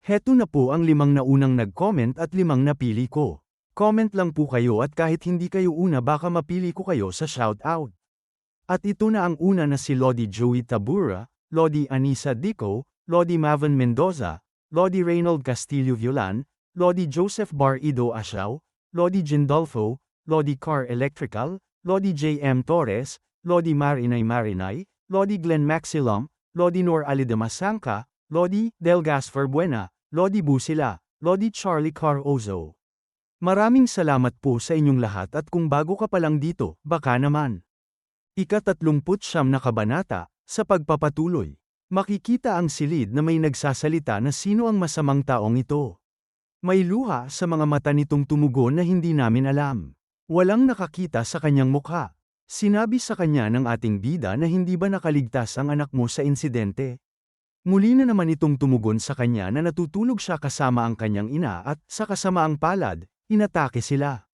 Heto na po ang 5 naunang nag-comment at 5 napili ko. Comment lang po kayo at kahit hindi kayo una baka mapili ko kayo sa shoutout. At ito na ang una na si Lodi Joey Tabura, Lodi Anisa Dico, Lodi Mavan Mendoza, Lodi Reynold Castillo Violan, Lodi Joseph Bar Ido Asiao, Lodi Gindolfo, Lodi Car Electrical, Lodi J.M. Torres, Lodi Marinay Marinay, Lodi Glenn Maxilom, Lodi Nor Alidamasangka, Lodi Del Gasfer Buena, Lodi Busila, Lodi Charlie Car Ozo. Maraming salamat po sa inyong lahat at kung bago ka pa lang dito, baka naman. Ika-39 na kabanata, sa pagpapatuloy. Makikita ang silid na may nagsasalita na sino ang masamang taong ito. May luha sa mga mata nitong tumugon na hindi namin alam. Walang nakakita sa kanyang mukha. Sinabi sa kanya ng ating bida na hindi ba nakaligtas ang anak mo sa insidente. Muli na naman itong tumugon sa kanya na natutulog siya kasama ang kanyang ina at, sa kasamaang palad, inatake sila.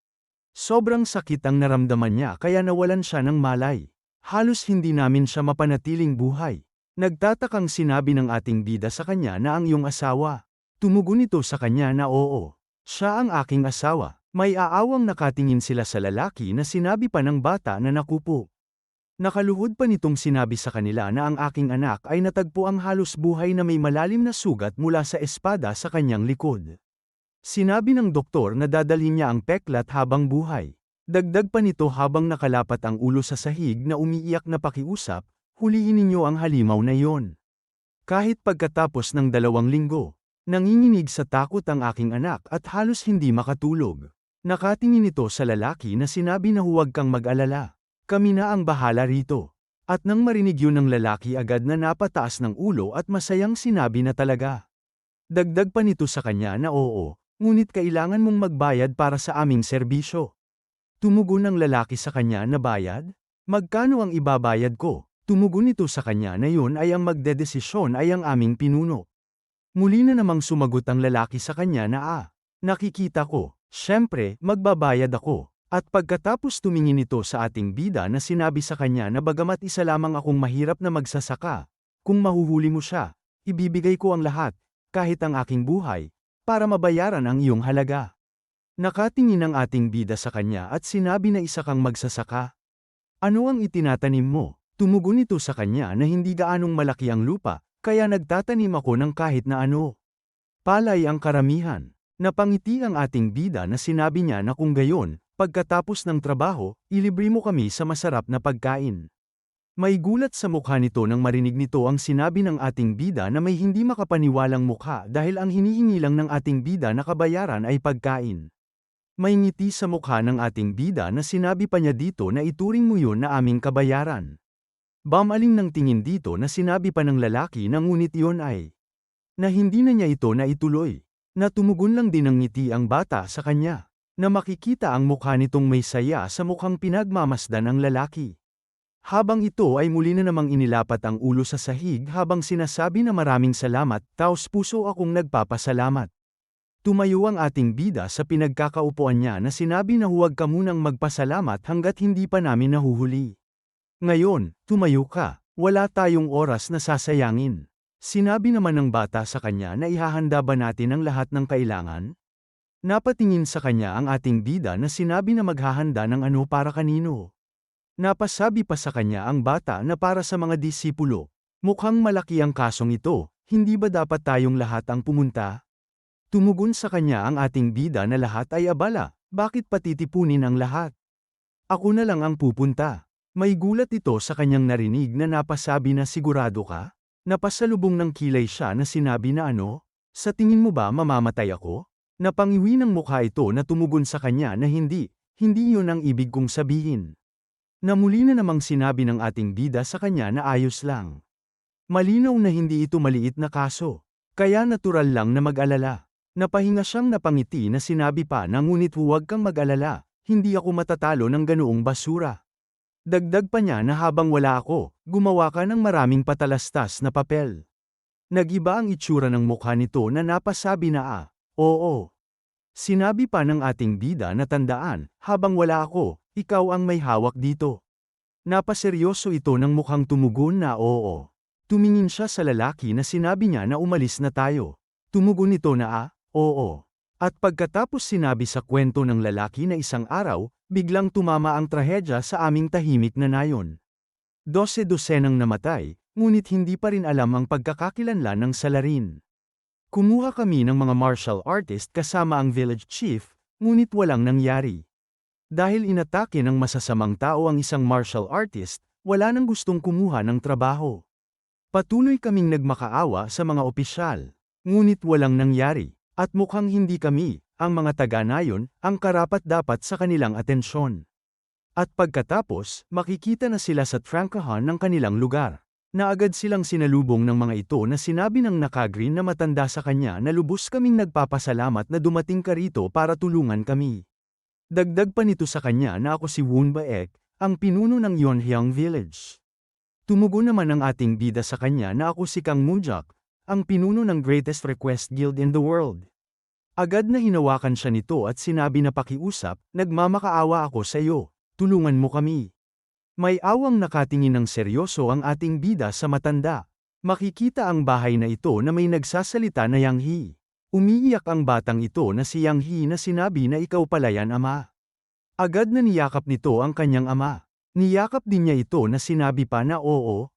Sobrang sakit ang naramdaman niya kaya nawalan siya ng malay. Halos hindi namin siya mapanatiling buhay. Nagtatakang sinabi ng ating bida sa kanya na ang iyong asawa. Tumugon ito sa kanya na oo. Siya ang aking asawa. May aawang nakatingin sila sa lalaki na sinabi pa ng bata na nakupo. Nakaluhod pa nitong sinabi sa kanila na ang aking anak ay natagpo ang halos buhay na may malalim na sugat mula sa espada sa kanyang likod. Sinabi ng doktor na dadalhin niya ang peklat habang buhay. Dagdag pa nito habang nakalapat ang ulo sa sahig na umiiyak na pakiusap, hulihin ninyo ang halimaw na iyon. Kahit pagkatapos ng 2 linggo, nanginginig sa takot ang aking anak at halos hindi makatulog. Nakatingin ito sa lalaki na sinabi na huwag kang mag-alala. Kami na ang bahala rito. At nang marinig yun ng lalaki agad na napataas ng ulo at masayang sinabi na talaga. Dagdag pa nito sa kanya na oo, ngunit kailangan mong magbayad para sa aming serbisyo. Tumugon ng lalaki sa kanya na bayad? Magkano ang ibabayad ko? Tumugon nito sa kanya na yun ay ang magdedesisyon ay ang aming pinuno. Muli na namang sumagot ang lalaki sa kanya na nakikita ko, syempre, magbabayad ako. At pagkatapos tumingin ito sa ating bida na sinabi sa kanya na bagamat isa lamang akong mahirap na magsasaka, kung mahuhuli mo siya, ibibigay ko ang lahat, kahit ang aking buhay, para mabayaran ang iyong halaga. Nakatingin ang ating bida sa kanya at sinabi na isa kang magsasaka. Ano ang itinatanim mo? Tumugon ito sa kanya na hindi gaanong malaki ang lupa, kaya nagtatanim ako ng kahit na ano. Palay ang karamihan. Napangiti ang ating bida na sinabi niya na kung gayon, pagkatapos ng trabaho, ilibre mo kami sa masarap na pagkain. May gulat sa mukha nito nang marinig nito ang sinabi ng ating bida na may hindi makapaniwalang mukha dahil ang hinihingi lang ng ating bida na kabayaran ay pagkain. May ngiti sa mukha ng ating bida na sinabi pa niya dito na ituring mo yun na aming kabayaran. Bamaling ng tingin dito na sinabi pa ng lalaki na ngunit yun ay na hindi na niya ito na ituloy. Natumugon lang din ng ngiti ang bata sa kanya. Na makikita ang mukha nitong may saya sa mukhang pinagmamasdan ng lalaki. Habang ito ay muli na namang inilapat ang ulo sa sahig habang sinasabi na maraming salamat, taos puso akong nagpapasalamat. Tumayo ang ating bida sa pinagkakaupuan niya na sinabi na huwag ka munang magpasalamat hanggat hindi pa namin nahuhuli. Ngayon, tumayo ka, wala tayong oras na sasayangin. Sinabi naman ng bata sa kanya na ihahanda ba natin ang lahat ng kailangan? Napatingin sa kanya ang ating bida na sinabi na maghahanda ng ano para kanino. Napasabi pa sa kanya ang bata na para sa mga disipulo. Mukhang malaki ang kasong ito, hindi ba dapat tayong lahat ang pumunta? Tumugon sa kanya ang ating bida na lahat ay abala, bakit patitipunin ang lahat? Ako na lang ang pupunta. May gulat ito sa kanyang narinig na napasabi na sigurado ka? Napasalubong ng kilay siya na sinabi na ano? Sa tingin mo ba mamamatay ako? Napangiwi ng mukha ito na tumugon sa kanya na hindi yun ang ibig kong sabihin. Na muli na namang sinabi ng ating bida sa kanya na ayos lang. Malinaw na hindi ito maliit na kaso. Kaya natural lang na mag-alala. Napahinga siyang napangiti na sinabi pa na ngunit huwag kang mag-alala, hindi ako matatalo ng ganoong basura. Dagdag pa niya na habang wala ako, gumawa ka ng maraming patalastas na papel. Nag-iba ang itsura ng mukha nito na napasabi na oo. Sinabi pa ng ating bida na tandaan, habang wala ako, ikaw ang may hawak dito. Napaseryoso ito ng mukhang tumugon na oo. Tumingin siya sa lalaki na sinabi niya na umalis na tayo. Tumugon ito na oo. At pagkatapos sinabi sa kwento ng lalaki na isang araw, biglang tumama ang trahedya sa aming tahimik na nayon. 12 dosenang namatay, ngunit hindi pa rin alam ang pagkakakilanlan ng salarin. Kumuha kami ng mga martial artist kasama ang village chief, ngunit walang nangyari. Dahil inatake ng masasamang tao ang isang martial artist, wala nang gustong kumuha ng trabaho. Patuloy kaming nagmakaawa sa mga opisyal, ngunit walang nangyari, at mukhang hindi kami, ang mga taga-nayon, ang karapat-dapat sa kanilang atensyon. At pagkatapos, makikita na sila sa trangkahan ng kanilang lugar, na agad silang sinalubong ng mga ito na sinabi ng nakagreen na matanda sa kanya na lubos kaming nagpapasalamat na dumating ka rito para tulungan kami. Dagdag pa nito sa kanya na ako si Woon Baek, ang pinuno ng Yonhyang Village. Tumugon naman ang ating bida sa kanya na ako si Kang Moonjak, ang pinuno ng Greatest Request Guild in the World. Agad na hinawakan siya nito at sinabi na pakiusap, nagmamakaawa ako sa iyo, tulungan mo kami. May awang nakatingin ng seryoso ang ating bida sa matanda. Makikita ang bahay na ito na may nagsasalita na Yang He. Umiiyak ang batang ito na si Yang He na sinabi na ikaw pala yan ama. Agad na niyakap nito ang kanyang ama. Niyakap din niya ito na sinabi pa na oo.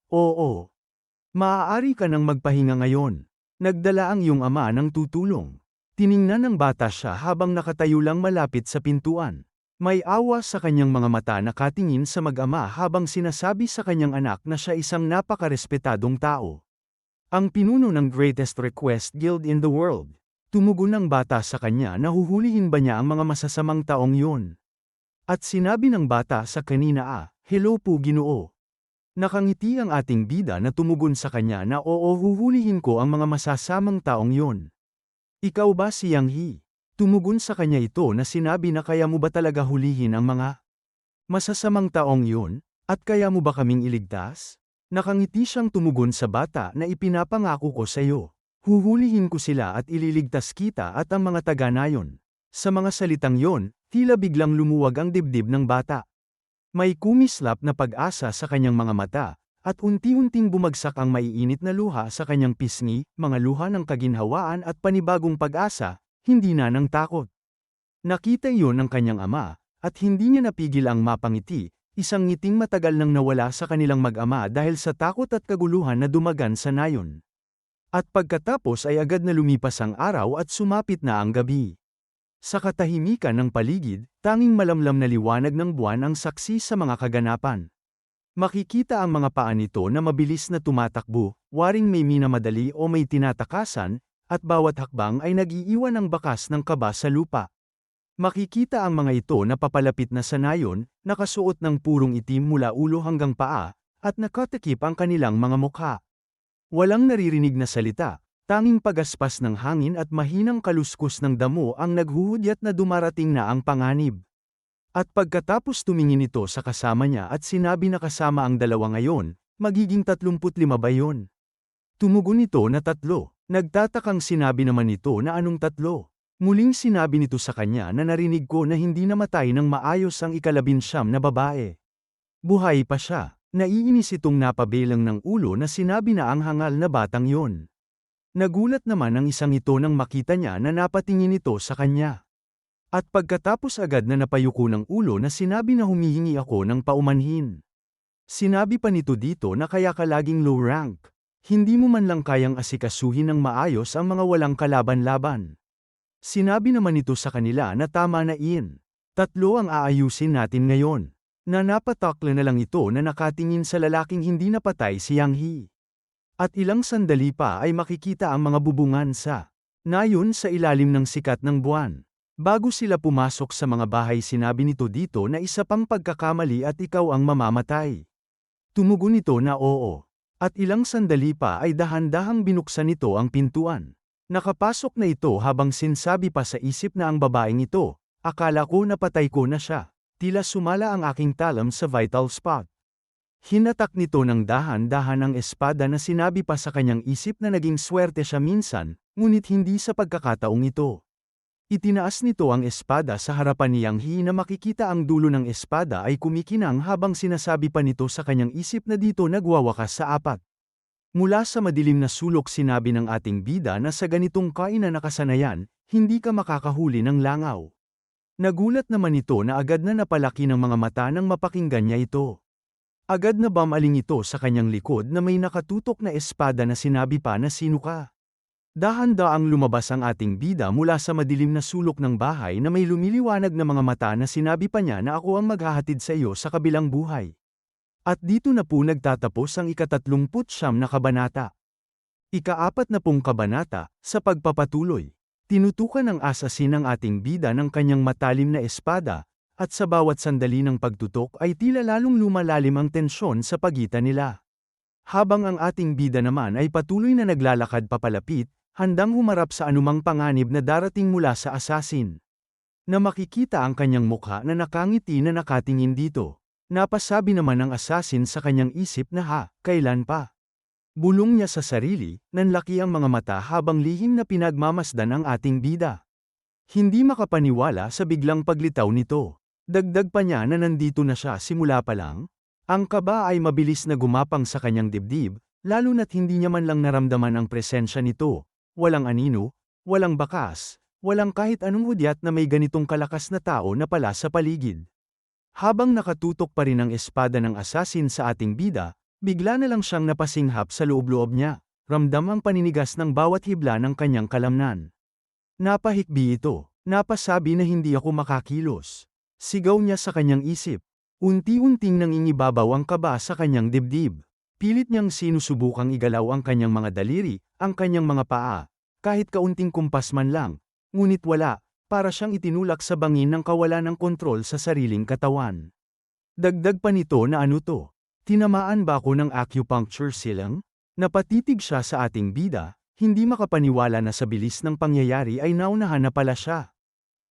Maaari ka nang magpahinga ngayon. Nagdala ang iyong ama ng tutulong. Tiningnan ng bata siya habang nakatayo lang malapit sa pintuan. May awa sa kanyang mga mata nakatingin sa mag-ama habang sinasabi sa kanyang anak na siya isang napakarespetadong tao. Ang pinuno ng Greatest Request Guild in the World. Tumugon ng bata sa kanya na huhulihin ba niya ang mga masasamang taong yun. At sinabi ng bata sa kanina hello po Ginoo. Nakangiti ang ating bida na tumugon sa kanya na oo huhulihin ko ang mga masasamang taong yun. Ikaw ba si Yang He? Tumugon sa kanya ito na sinabi na kaya mo ba talaga hulihin ang mga masasamang taong yun, at kaya mo ba kaming iligtas? Nakangiti siyang tumugon sa bata na ipinapangako ko sa iyo. Huhulihin ko sila at ililigtas kita at ang mga taga-nayon. Sa mga salitang yon, tila biglang lumuwag ang dibdib ng bata. May kumislap na pag-asa sa kanyang mga mata, at unti-unting bumagsak ang maiinit na luha sa kanyang pisngi, mga luha ng kaginhawaan at panibagong pag-asa, hindi na ng takot. Nakita iyon ng kanyang ama, at hindi niya napigil ang mapangiti, isang ngiting matagal nang nawala sa kanilang mag-ama dahil sa takot at kaguluhan na dumagan sa nayon. At pagkatapos ay agad na lumipas ang araw at sumapit na ang gabi. Sa katahimikan ng paligid, tanging malamlam na liwanag ng buwan ang saksi sa mga kaganapan. Makikita ang mga paa nito na mabilis na tumatakbo, waring may minamadali o may tinatakasan, at bawat hakbang ay nag-iiwan ng bakas ng kaba sa lupa. Makikita ang mga ito na papalapit na sa nayon, nakasuot ng purong itim mula ulo hanggang paa, at nakatakip ang kanilang mga mukha. Walang naririnig na salita, tanging pagaspas ng hangin at mahinang kaluskus ng damo ang naghuhudyat na dumarating na ang panganib. At pagkatapos tumingin ito sa kasama niya at sinabi na kasama ang dalawa ngayon, magiging 35 ba yun? Tumugon ito na 3. Nagtatakang sinabi naman nito na anong 3? Muling sinabi nito sa kanya na narinig ko na hindi namatay ng maayos ang ika-19 na babae. Buhay pa siya. Naiinis itong napabelang ng ulo na sinabi na ang hangal na batang yon. Nagulat naman ang isang ito nang makita niya na napatingin ito sa kanya. At pagkatapos agad na napayuko ng ulo na sinabi na humihingi ako ng paumanhin. Sinabi pa nito dito na kaya ka laging low rank. Hindi mo man lang kayang asikasuhin ng maayos ang mga walang kalaban-laban. Sinabi naman nito sa kanila na tama na iyan. 3 ang aayusin natin ngayon. Na napatakla na lang ito na nakatingin sa lalaking hindi napatay si Yang He. At ilang sandali pa ay makikita ang mga bubungan sa nayon sa ilalim ng sikat ng buwan. Bago sila pumasok sa mga bahay sinabi nito dito na isa pang pagkakamali at ikaw ang mamamatay. Tumugon ito na oo. At ilang sandali pa ay dahan-dahang binuksan nito ang pintuan. Nakapasok na ito habang sinsabi pa sa isip na ang babaeng ito, akala ko napatay ko na siya. Tila sumala ang aking talam sa vital spot. Hinatak nito ng dahan-dahan ang espada na sinabi pa sa kanyang isip na naging swerte siya minsan, ngunit hindi sa pagkakataong ito. Itinaas nito ang espada sa harapan ni Yang He na makikita ang dulo ng espada ay kumikinang habang sinasabi pa nito sa kanyang isip na dito nagwawakas sa 4. Mula sa madilim na sulok sinabi ng ating bida na sa ganitong kainan na kasanayan, hindi ka makakahuli ng langaw. Nagulat naman ito na agad na napalaki ng mga mata nang mapakinggan niya ito. Agad na bamaling ito sa kanyang likod na may nakatutok na espada na sinabi pa na sino ka. Dahan-daang lumabas ang ating bida mula sa madilim na sulok ng bahay na may lumiliwanag na mga mata na sinabi pa niya na ako ang maghahatid sa iyo sa kabilang buhay. At dito na po nagtatapos ang ika-39 na kabanata. Ika-40 kabanata, sa pagpapatuloy. Tinutukan ng asasin ang ating bida ng kanyang matalim na espada, at sa bawat sandali ng pagtutok ay tila lalong lumalalim ang tensyon sa pagitan nila. Habang ang ating bida naman ay patuloy na naglalakad papalapit, handang humarap sa anumang panganib na darating mula sa asasin. Na makikita ang kanyang mukha na nakangiti na nakatingin dito. Napasabi naman ng asasin sa kanyang isip na kailan pa? Bulong niya sa sarili, nanlaki ang mga mata habang lihim na pinagmamasdan ang ating bida. Hindi makapaniwala sa biglang paglitaw nito. Dagdag pa niya na nandito na siya simula pa lang. Ang kaba ay mabilis na gumapang sa kanyang dibdib, lalo na't hindi niya man lang naramdaman ang presensya nito. Walang anino, walang bakas, walang kahit anong hudyat na may ganitong kalakas na tao na pala sa paligid. Habang nakatutok pa rin ang espada ng asasin sa ating bida, bigla na lang siyang napasinghap sa loob-loob niya, ramdam ang paninigas ng bawat hibla ng kanyang kalamnan. Napahikbi ito, napasabi na hindi ako makakilos. Sigaw niya sa kanyang isip. Unti-unting nangingibabaw ang kaba sa kanyang dibdib. Pilit niyang sinusubukang igalaw ang kanyang mga daliri, ang kanyang mga paa, kahit kaunting kumpas man lang, ngunit wala. Para siyang itinulak sa bangin ng kawalan ng kontrol sa sariling katawan. Dagdag pa nito na ano to? Tinamaan ba ako ng acupuncture silang? Napatitig siya sa ating bida, hindi makapaniwala na sa bilis ng pangyayari ay naunahan na pala siya.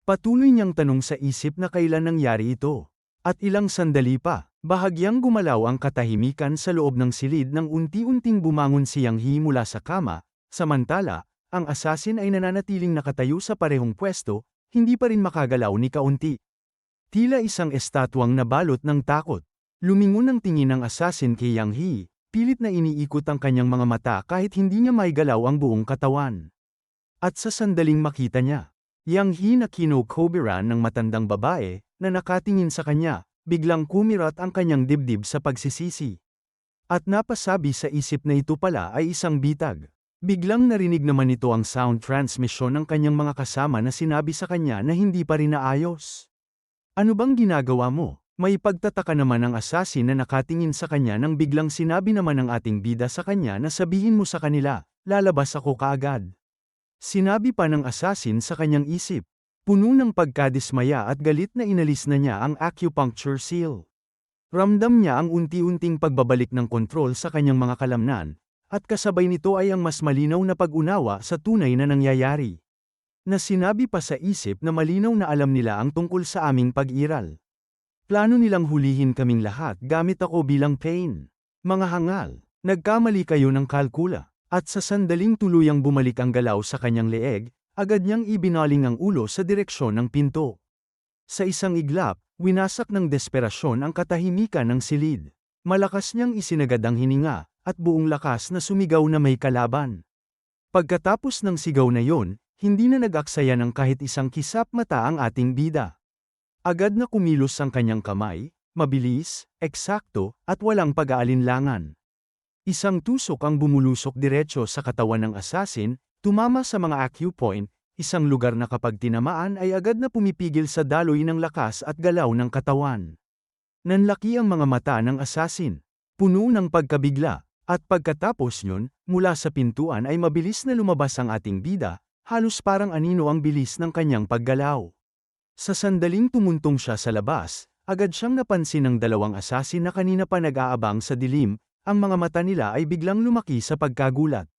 Patuloy niyang tanong sa isip na kailan nangyari ito. At ilang sandali pa, bahagyang gumalaw ang katahimikan sa loob ng silid nang unti-unting bumangon siyang mula sa kama, samantala, ang asasin ay nananatiling nakatayo sa parehong pwesto, hindi pa rin makagalaw ni kaunti. Tila isang estatwang nabalot ng takot. Lumingon ang tingin ng asasin kay Yang He, pilit na iniikot ang kanyang mga mata kahit hindi niya maigalaw ang buong katawan. At sa sandaling makita niya, Yang He na kinokoberan ng matandang babae, na nakatingin sa kanya, biglang kumirat ang kanyang dibdib sa pagsisisi. At napasabi sa isip na ito pala ay isang bitag. Biglang narinig naman ito ang sound transmission ng kanyang mga kasama na sinabi sa kanya na hindi pa rin naayos. Ano bang ginagawa mo? May pagtataka naman ang asasin na nakatingin sa kanya nang biglang sinabi naman ng ating bida sa kanya na sabihin mo sa kanila, lalabas ako kaagad. Sinabi pa ng asasin sa kanyang isip. Puno ng pagkadismaya at galit na inalis na niya ang acupuncture seal. Ramdam niya ang unti-unting pagbabalik ng kontrol sa kanyang mga kalamnan. At kasabay nito ay ang mas malinaw na pag-unawa sa tunay na nangyayari. Na sinabi pa sa isip na malinaw na alam nila ang tungkol sa aming pag-iral. Plano nilang hulihin kaming lahat gamit ako bilang pain. Mga hangal, nagkamali kayo ng kalkula. At sa sandaling tuluyang bumalik ang galaw sa kanyang leeg, agad niyang ibinaling ang ulo sa direksyon ng pinto. Sa isang iglap, winasak ng desperasyon ang katahimikan ng silid. Malakas niyang isinagad ang hininga, at buong lakas na sumigaw na may kalaban. Pagkatapos ng sigaw na yon, hindi na nag-aksaya ng kahit isang kisap mata ang ating bida. Agad na kumilos ang kanyang kamay, mabilis, eksakto, at walang pag-aalinlangan. Isang tusok ang bumulusok diretso sa katawan ng asasin, tumama sa mga acupoint, isang lugar na kapag tinamaan ay agad na pumipigil sa daloy ng lakas at galaw ng katawan. Nanlaki ang mga mata ng asasin, puno ng pagkabigla. At pagkatapos yun, mula sa pintuan ay mabilis na lumabas ang ating bida, halos parang anino ang bilis ng kanyang paggalaw. Sa sandaling tumuntong siya sa labas, agad siyang napansin ng dalawang asasin na kanina pa nag-aabang sa dilim, ang mga mata nila ay biglang lumaki sa pagkagulat.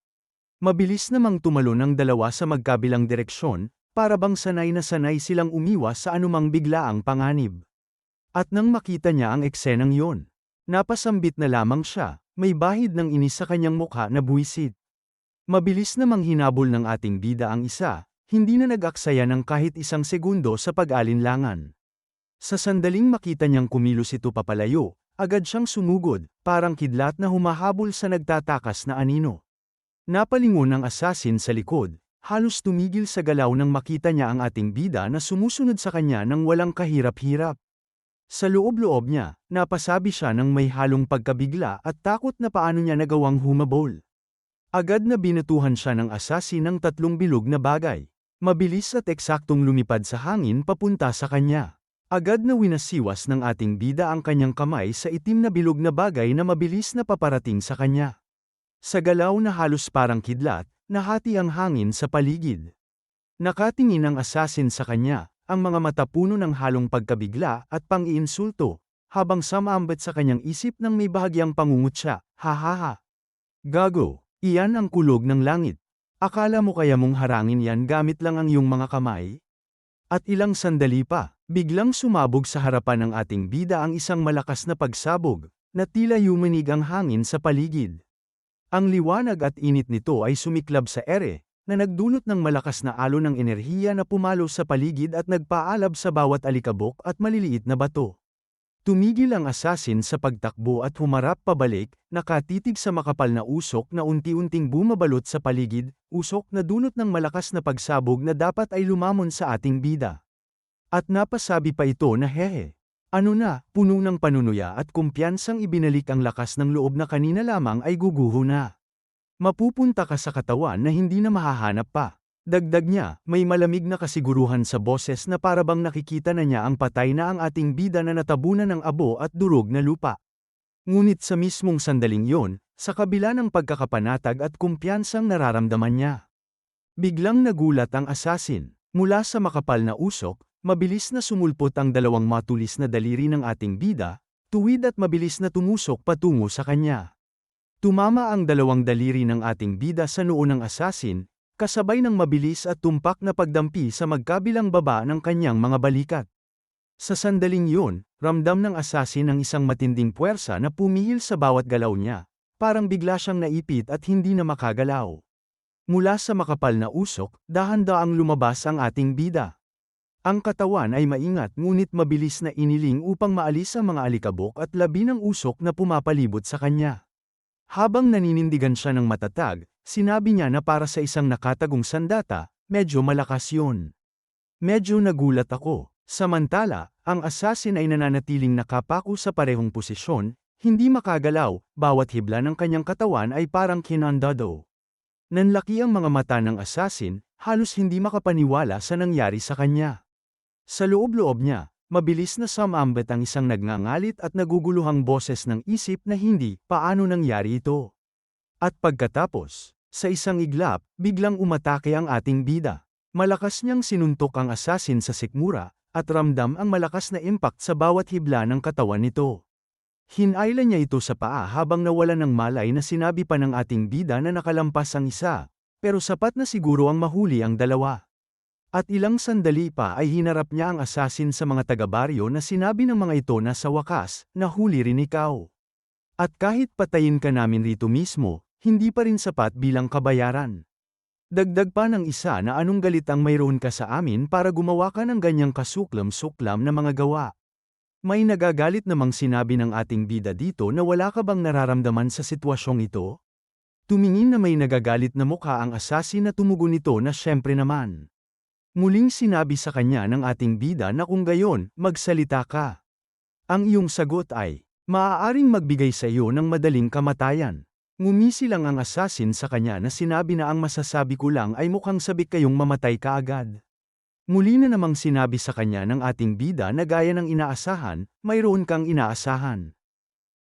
Mabilis namang tumalon ang dalawa sa magkabilang direksyon, para bang sanay na sanay silang umiwas sa anumang biglaang panganib. At nang makita niya ang eksenang yon, napasambit na lamang siya. May bahid ng inis sa kanyang mukha na buwisit. Mabilis namang hinabol ng ating bida ang isa, hindi na nag-aksaya ng kahit isang segundo sa pag-alinlangan. Sa sandaling makita niyang kumilos ito papalayo, Agad siyang sumugod, parang kidlat na humahabol sa nagtatakas na anino. Napalingon ang assassin sa likod, halos tumigil sa galaw nang makita niya ang ating bida na sumusunod sa kanya nang walang kahirap-hirap. Sa loob-loob niya, napasabi siya ng may halong pagkabigla at takot na paano niya nagawang humabol. Agad na binatuhan siya ng assassin ng 3 bilog na bagay. Mabilis at eksaktong lumipad sa hangin papunta sa kanya. Agad na winasiwas ng ating bida ang kanyang kamay sa itim na bilog na bagay na mabilis na paparating sa kanya. Sa galaw na halos parang kidlat, nahati ang hangin sa paligid. Nakatingin ang assassin sa kanya, ang mga mata puno ng halong pagkabigla at pang-iinsulto, habang sumambit sa kanyang isip ng may bahagyang pangungutya, hahaha. Gago, iyan ang kulog ng langit. Akala mo kaya mong harangin yan gamit lang ang iyong mga kamay? At ilang sandali pa, biglang sumabog sa harapan ng ating bida ang isang malakas na pagsabog, na tila yumanig ang hangin sa paligid. Ang liwanag at init nito ay sumiklab sa ere, na nagdulot ng malakas na alon ng enerhiya na pumalo sa paligid at nagpaalab sa bawat alikabok at maliliit na bato. Tumigil ang assassin sa pagtakbo at humarap pabalik, nakatitig sa makapal na usok na unti-unting bumabalot sa paligid, usok na dulot ng malakas na pagsabog na dapat ay lumamon sa ating bida. At napasabi pa ito na hehe. Ano na, puno ng panunuya at kumpiyansang ibinalik ang lakas ng loob na kanina lamang ay guguho na. Mapupunta ka sa katawan na hindi na mahahanap pa. Dagdag niya, may malamig na kasiguruhan sa boses na parabang nakikita na niya ang patay na ang ating bida na natabunan ng abo at durog na lupa. Ngunit sa mismong sandaling yon, sa kabila ng pagkakapanatag at kumpiyansang nararamdaman niya. Biglang nagulat ang assassin. Mula sa makapal na usok, mabilis na sumulpot ang dalawang matulis na daliri ng ating bida, tuwid at mabilis na tumusok patungo sa kanya. Tumama ang dalawang daliri ng ating bida sa noo ng assassin, kasabay ng mabilis at tumpak na pagdampi sa magkabilang baba ng kanyang mga balikat. Sa sandaling yun, ramdam ng assassin ang isang matinding puwersa na pumihil sa bawat galaw niya, parang bigla siyang naipit at hindi na makagalaw. Mula sa makapal na usok, dahan-daang lumabas ang ating bida. Ang katawan ay maingat ngunit mabilis na iniling upang maalis ang mga alikabok at labi ng usok na pumapalibot sa kanya. Habang naninindigan siya ng matatag, sinabi niya na para sa isang nakatagong sandata, medyo malakas yun. Medyo nagulat ako. Samantala, ang assassin ay nananatiling nakapako sa parehong posisyon, hindi makagalaw, bawat hibla ng kanyang katawan ay parang kinandado. Nanlaki ang mga mata ng assassin, halos hindi makapaniwala sa nangyari sa kanya. Sa loob-loob niya, mabilis na sumambit ang isang nagngangalit at naguguluhang boses ng isip na hindi, paano nangyari ito? At pagkatapos, sa isang iglap, biglang umatake ang ating bida. Malakas niyang sinuntok ang assassin sa sikmura, at ramdam ang malakas na impact sa bawat hibla ng katawan nito. Hinayla niya ito sa paa habang nawala ng malay na sinabi pa ng ating bida na nakalampas ang isa, pero sapat na siguro ang mahuli ang dalawa. At ilang sandali pa ay hinarap niya ang assassin sa mga taga-baryo na sinabi ng mga ito na sa wakas, nahuli rin ikaw. At kahit patayin ka namin rito mismo, hindi pa rin sapat bilang kabayaran. Dagdag pa ng isa na anong galit ang mayroon ka sa amin para gumawa ka ng ganyang kasuklam-suklam na mga gawa. May nagagalit namang sinabi ng ating bida dito na wala ka bang nararamdaman sa sitwasyong ito? Tumingin na may nagagalit na mukha ang assassin na tumugon nito na syempre naman. Muling sinabi sa kanya ng ating bida na kung gayon, magsalita ka. Ang iyong sagot ay, maaaring magbigay sa iyo ng madaling kamatayan. Ngumisi lang ang assassin sa kanya na sinabi na ang masasabi ko lang ay mukhang sabik kayong mamatay kaagad. Muli na namang sinabi sa kanya ng ating bida na gaya ng inaasahan, mayroon kang inaasahan.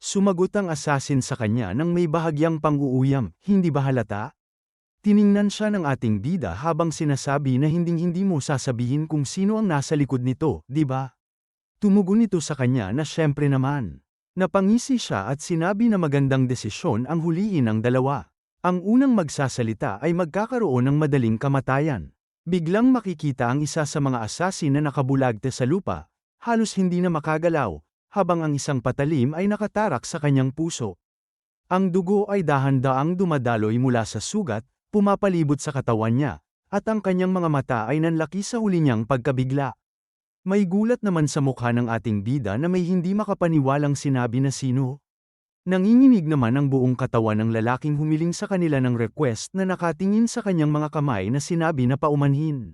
Sumagot ang assassin sa kanya ng may bahagyang pang-uuyam, hindi ba halata? Tiningnan siya ng ating bida habang sinasabi na hinding-hindi mo sasabihin kung sino ang nasa likod nito, di ba? Tumugon ito sa kanya na syempre naman. Napangisi siya at sinabi na magandang desisyon ang huliin ang dalawa. Ang unang magsasalita ay magkakaroon ng madaling kamatayan. Biglang makikita ang isa sa mga assassin na nakabulagte sa lupa, halos hindi na makagalaw, habang ang isang patalim ay nakatarak sa kanyang puso. Ang dugo ay dahan-daang dumadaloy mula sa sugat, pumapalibot sa katawan niya, at ang kanyang mga mata ay nanlaki sa huli niyang pagkabigla. May gulat naman sa mukha ng ating bida na may hindi makapaniwalang sinabi na sino. Nanginginig naman ang buong katawan ng lalaking humiling sa kanila ng request na nakatingin sa kanyang mga kamay na sinabi na paumanhin.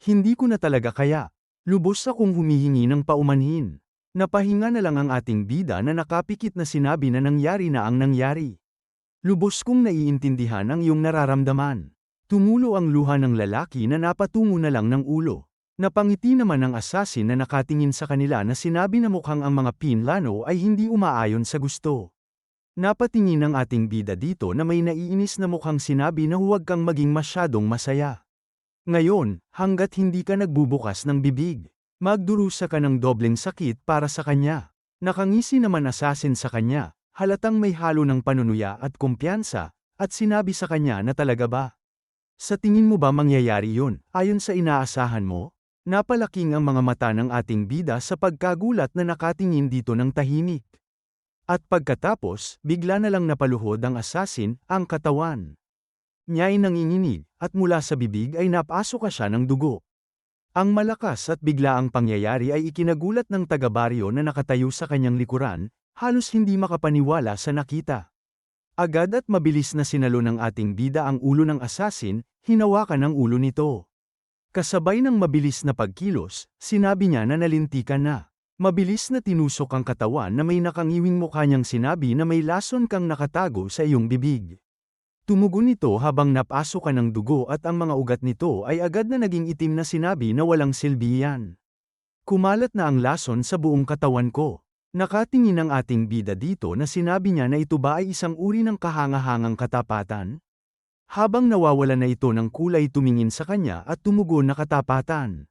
Hindi ko na talaga kaya. Lubos akong humihingi ng paumanhin. Napahinga na lang ang ating bida na nakapikit na sinabi na nangyari na ang nangyari. Lubos kong naiintindihan ang iyong nararamdaman. Tumulo ang luha ng lalaki na napatungo na lang ng ulo. Napangiti naman ang assassin na nakatingin sa kanila na sinabi na mukhang ang mga pinlano ay hindi umaayon sa gusto. Napatingin ang ating bida dito na may naiinis na mukhang sinabi na huwag kang maging masyadong masaya. Ngayon, hanggat hindi ka nagbubukas ng bibig, magdurusa ka ng dobleng sakit para sa kanya. Nakangisi naman assassin sa kanya, halatang may halo ng panunuya at kumpiyansa, at sinabi sa kanya na talaga ba? Sa tingin mo ba mangyayari yun, ayon sa inaasahan mo? Napalaking ang mga mata ng ating bida sa pagkagulat na nakatingin dito ng tahimik. At pagkatapos, bigla na lang napaluhod ang assassin, ang katawan. Niya ay nanginginig, at mula sa bibig ay napasok siya ng dugo. Ang malakas at biglaang pangyayari ay ikinagulat ng taga-baryo na nakatayo sa kanyang likuran, halos hindi makapaniwala sa nakita. Agad at mabilis na sinalo ng ating bida ang ulo ng assassin, hinawakan ang ulo nito. Kasabay ng mabilis na pagkilos, sinabi niya na nalintikan na. Mabilis na tinusok ang katawan na may nakangiwing mukha niyang sinabi na may lason kang nakatago sa iyong bibig. Tumugon nito habang napasok ka ng dugo at ang mga ugat nito ay agad na naging itim na sinabi na walang silbi yan. Kumalat na ang lason sa buong katawan ko. Nakatingin ang ating bida dito na sinabi niya na ito ba ay isang uri ng kahangahangang katapatan? Habang nawawala na ito ng kulay tumingin sa kanya at tumugon na katapatan.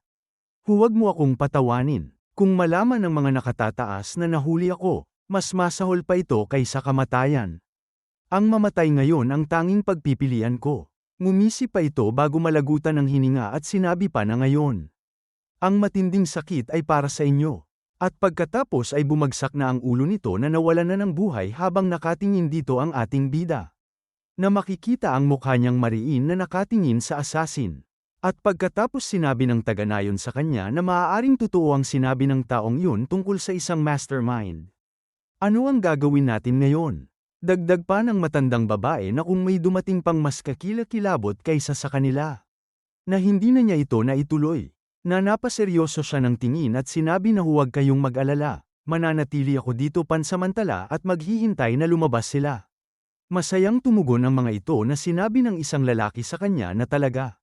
Huwag mo akong patawanin. Kung malaman ng mga nakatataas na nahuli ako, mas masahol pa ito kaysa kamatayan. Ang mamatay ngayon ang tanging pagpipilian ko. Ngumisi pa ito bago malagutan ng hininga at sinabi pa na ngayon. Ang matinding sakit ay para sa inyo. At pagkatapos ay bumagsak na ang ulo nito na nawalan na ng buhay habang nakatingin dito ang ating bida. Na makikita ang mukha niyang mariin na nakatingin sa assassin. At pagkatapos sinabi ng taga-nayon sa kanya na maaaring totoo ang sinabi ng taong yun tungkol sa isang mastermind. Ano ang gagawin natin ngayon? Dagdag pa ng matandang babae na kung may dumating pang mas kakilakilabot kaysa sa kanila. Na hindi na niya ito na ituloy. Na napaseryoso siya ng tingin at sinabi na huwag kayong mag-alala, mananatili ako dito pansamantala at maghihintay na lumabas sila. Masayang tumugon ang mga ito na sinabi ng isang lalaki sa kanya na talaga.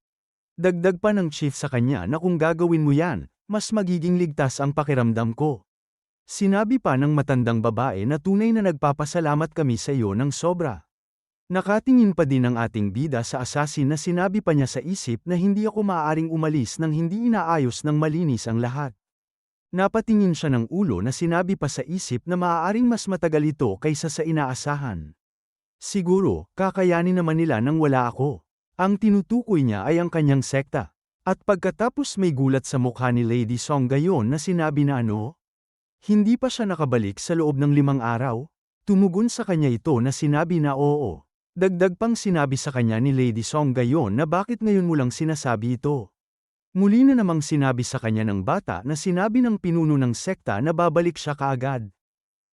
Dagdag pa ng chief sa kanya na kung gagawin mo yan, mas magiging ligtas ang pakiramdam ko. Sinabi pa ng matandang babae na tunay na nagpapasalamat kami sa iyo ng sobra. Nakatingin pa din ang ating bida sa assassin na sinabi pa niya sa isip na hindi ako maaaring umalis nang hindi inaayos ng malinis ang lahat. Napatingin siya ng ulo na sinabi pa sa isip na maaaring mas matagal ito kaysa sa inaasahan. Siguro, kakayanin naman nila nang wala ako. Ang tinutukoy niya ay ang kanyang sekta. At pagkatapos may gulat sa mukha ni Lady Song gayon na sinabi na ano? Hindi pa siya nakabalik sa loob ng 5 araw? Tumugon sa kanya ito na sinabi na oo. Dagdag pang sinabi sa kanya ni Lady Song gayon na bakit ngayon mo lang sinasabi ito? Muli na namang sinabi sa kanya ng bata na sinabi ng pinuno ng sekta na babalik siya kaagad.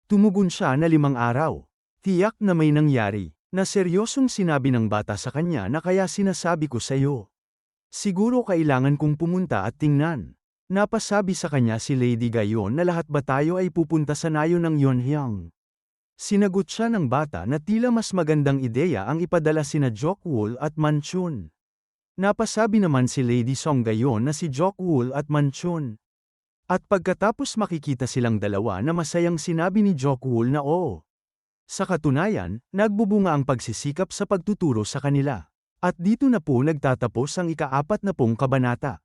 Tumugon siya na 5 araw. Tiyak na may nangyari, na seryosong sinabi ng bata sa kanya na kaya sinasabi ko sa iyo. Siguro kailangan kong pumunta at tingnan. Napasabi sa kanya si Lady gayon na lahat ba tayo ay pupunta sa nayo ng Yonhyang. Sinagot siya ng bata na tila mas magandang ideya ang ipadala sina Jokwool at Manchun. Napasabi naman si Lady Song gayon na si Jokwool at Manchun. At pagkatapos makikita silang dalawa na masayang sinabi ni Jokwool na oo. Sa katunayan, nagbubunga ang pagsisikap sa pagtuturo sa kanila. At dito na po nagtatapos ang ika-40 kabanata.